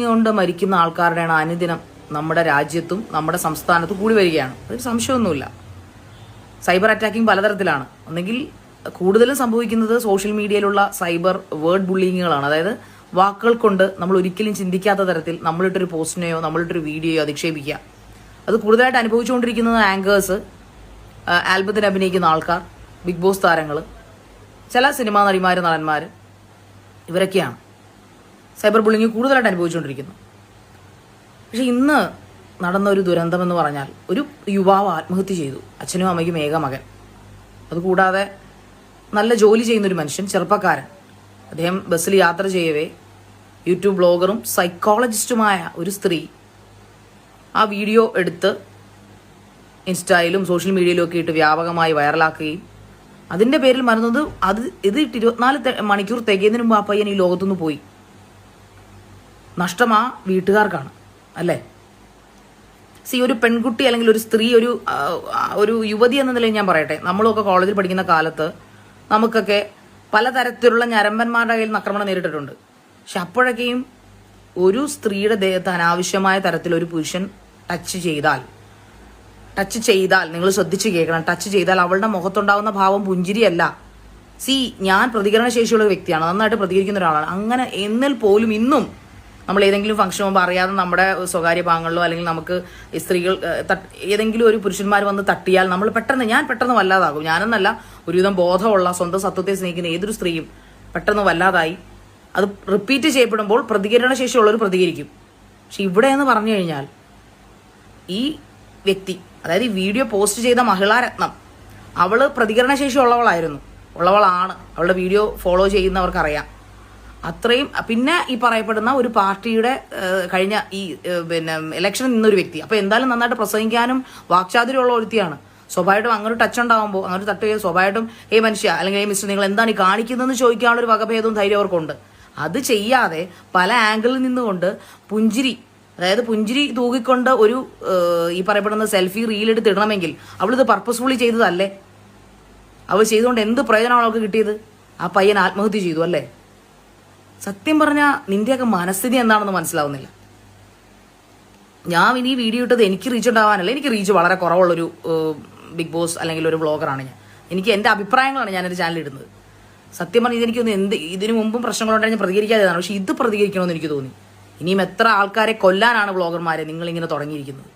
കൊണ്ട് മരിക്കുന്ന ആൾക്കാരുടെയാണ് അനുദിനം നമ്മുടെ രാജ്യത്തും നമ്മുടെ സംസ്ഥാനത്തും കൂടി വരികയാണ്. അതൊരു സംശയമൊന്നുമില്ല. സൈബർ അറ്റാക്കിംഗ് പലതരത്തിലാണ്. ഒന്നെങ്കിൽ കൂടുതലും സംഭവിക്കുന്നത് സോഷ്യൽ മീഡിയയിലുള്ള സൈബർ വേർഡ് ബുള്ളിങ്ങുകളാണ്. അതായത് വാക്കുകൾ കൊണ്ട് നമ്മൾ ഒരിക്കലും ചിന്തിക്കാത്ത തരത്തിൽ നമ്മളിട്ടൊരു പോസ്റ്റിനെയോ നമ്മളിട്ടൊരു വീഡിയോയോ അധിക്ഷേപിക്കുക. അത് കൂടുതലായിട്ട് അനുഭവിച്ചുകൊണ്ടിരിക്കുന്നത് ആങ്കേഴ്സ്, ആൽബത്തിന് അഭിനയിക്കുന്ന ആൾക്കാർ, ബിഗ് ബോസ് താരങ്ങൾ, ചില സിനിമാ നടിമാർ, നടന്മാർ, ഇവരൊക്കെയാണ് സൈബർ ബുള്ളിങ് കൂടുതലായിട്ട് അനുഭവിച്ചുകൊണ്ടിരിക്കുന്നു. പക്ഷെ ഇന്ന് നടന്ന ഒരു ദുരന്തമെന്ന് പറഞ്ഞാൽ ഒരു യുവാവ് ആത്മഹത്യ ചെയ്തു. അച്ഛനും അമ്മയ്ക്കും ഏക മകൻ. അതുകൂടാതെ നല്ല ജോലി ചെയ്യുന്നൊരു മനുഷ്യൻ, ചെറുപ്പക്കാരൻ. അദ്ദേഹം ബസ്സിൽ യാത്ര ചെയ്യവേ യൂട്യൂബ് ബ്ലോഗറും സൈക്കോളജിസ്റ്റുമായ ഒരു സ്ത്രീ ആ വീഡിയോ എടുത്ത് ഇൻസ്റ്റയിലും സോഷ്യൽ മീഡിയയിലും ഒക്കെ ഇട്ട് വ്യാപകമായി വൈറലാക്കുകയും അതിൻ്റെ പേരിൽ മറന്നത് ഇത് 24 മണിക്കൂർ തികയുന്നതിന് മുമ്പ് ആ പയ്യൻ ഈ ലോകത്തുനിന്ന് പോയി. നഷ്ടം ആ വീട്ടുകാർക്കാണ്, അല്ലേ? ഒരു പെൺകുട്ടി അല്ലെങ്കിൽ ഒരു സ്ത്രീ, ഒരു യുവതി എന്ന നിലയിൽ ഞാൻ പറയട്ടെ, നമ്മളൊക്കെ കോളേജിൽ പഠിക്കുന്ന കാലത്ത് നമുക്കൊക്കെ പലതരത്തിലുള്ള ഞരമ്പന്മാരുടെ കയ്യിൽ നിന്ന് ആക്രമണം നേരിട്ടിട്ടുണ്ട്. പക്ഷെ അപ്പോഴൊക്കെയും ഒരു സ്ത്രീയുടെ ദേഹത്ത് അനാവശ്യമായ തരത്തിൽ ഒരു പുരുഷൻ ടച്ച് ചെയ്താൽ നിങ്ങൾ ശ്രദ്ധിച്ച് കേൾക്കണം, ടച്ച് ചെയ്താൽ അവളുടെ മുഖത്തുണ്ടാവുന്ന ഭാവം പുഞ്ചിരിയല്ല. ഞാൻ പ്രതികരണശേഷിയുള്ള വ്യക്തിയാണ്, നന്നായിട്ട് പ്രതികരിക്കുന്ന ഒരാളാണ്. അങ്ങനെ എന്നിൽ പോലും ഇന്നും നമ്മൾ ഏതെങ്കിലും ഫംഗ്ഷൻ പോകുമ്പോൾ അറിയാതെ നമ്മുടെ സ്വകാര്യ ഭാഗങ്ങളിലോ അല്ലെങ്കിൽ നമുക്ക് സ്ത്രീകൾ ഏതെങ്കിലും ഒരു പുരുഷന്മാർ വന്ന് തട്ടിയാൽ നമ്മൾ ഞാൻ പെട്ടെന്ന് വല്ലാതാകും. ഞാനെന്നല്ല, ഒരുവിധം ബോധമുള്ള സ്വന്തം സത്വത്തെ സ്നേഹിക്കുന്ന ഏതൊരു സ്ത്രീയും പെട്ടെന്ന് വല്ലാതായി. അത് റിപ്പീറ്റ് ചെയ്യപ്പെടുമ്പോൾ പ്രതികരണശേഷിയുള്ളവർ പ്രതികരിക്കും. പക്ഷെ ഇവിടെ എന്ന് പറഞ്ഞു കഴിഞ്ഞാൽ ഈ വ്യക്തി, അതായത് ഈ വീഡിയോ പോസ്റ്റ് ചെയ്ത മഹിളാരത്നം, അവള് പ്രതികരണശേഷി ഉള്ളവളാണ്. അവളുടെ വീഡിയോ ഫോളോ ചെയ്യുന്നവർക്കറിയാം. അത്രയും. പിന്നെ ഈ പറയപ്പെടുന്ന ഒരു പാർട്ടിയുടെ കഴിഞ്ഞ ഇലക്ഷനിൽ നിന്നൊരു വ്യക്തി, അപ്പൊ എന്തായാലും നന്നായിട്ട് പ്രസംഗിക്കാനും വാക്ചാതുര്യമുള്ള വ്യക്തിയാണ്. സ്വാഭാവികമായിട്ടും അങ്ങനെ ടച്ച് ഉണ്ടാകുമ്പോൾ, അങ്ങനെ തട്ട് ചെയ്ത് സ്വാഭാവികമായിട്ടും മനുഷ്യ അല്ലെങ്കിൽ മിസ്റ്റർ നിങ്ങൾ എന്താണ് ഈ കാണിക്കുന്നതെന്ന് ചോദിക്കാനുള്ള ഒരു വകഭേദവും ധൈര്യം അവർക്കുണ്ട്. അത് ചെയ്യാതെ പല ആംഗിളിൽ നിന്നുകൊണ്ട് അതായത് പുഞ്ചിരി തൂക്കിക്കൊണ്ട് ഒരു ഈ പറയപ്പെടുന്ന സെൽഫി റീലെടുത്ത് ഇടണമെങ്കിൽ അവളിത് പർപ്പസ്ഫുള്ളി ചെയ്തതല്ലേ? അവൾ ചെയ്തുകൊണ്ട് എന്ത് പ്രയോജനമാണ് അവൾക്ക് കിട്ടിയത്? ആ പയ്യൻ ആത്മഹത്യ ചെയ്തു, അല്ലേ? സത്യം പറഞ്ഞാൽ നിന്റെയൊക്കെ മനസ്ഥിതി എന്താണെന്ന് മനസ്സിലാവുന്നില്ല. ഞാൻ ഇനി വീഡിയോ ഇട്ടത് എനിക്ക് റീച്ച് ഉണ്ടാവാനല്ല. എനിക്ക് റീച്ച് വളരെ കുറവുള്ളൊരു ബിഗ് ബോസ് അല്ലെങ്കിൽ ഒരു വ്ളോഗറാണ് ഞാൻ. എനിക്ക് എൻ്റെ അഭിപ്രായങ്ങളാണ് ഞാനൊരു ചാനൽ ഇടുന്നത്. സത്യം പറഞ്ഞാൽ ഇതെനിക്കൊന്ന് ഇതിനു മുമ്പും പ്രശ്നങ്ങളുണ്ടെങ്കിൽ പ്രതികരിക്കാതെയാണ്. പക്ഷെ ഇത് പ്രതികരിക്കണമെന്ന് എനിക്ക് തോന്നി. ഇനിയും എത്ര ആൾക്കാരെ കൊല്ലാനാണ് വ്ളോഗർമാരെ നിങ്ങളിങ്ങനെ തുടങ്ങിയിരിക്കുന്നത്?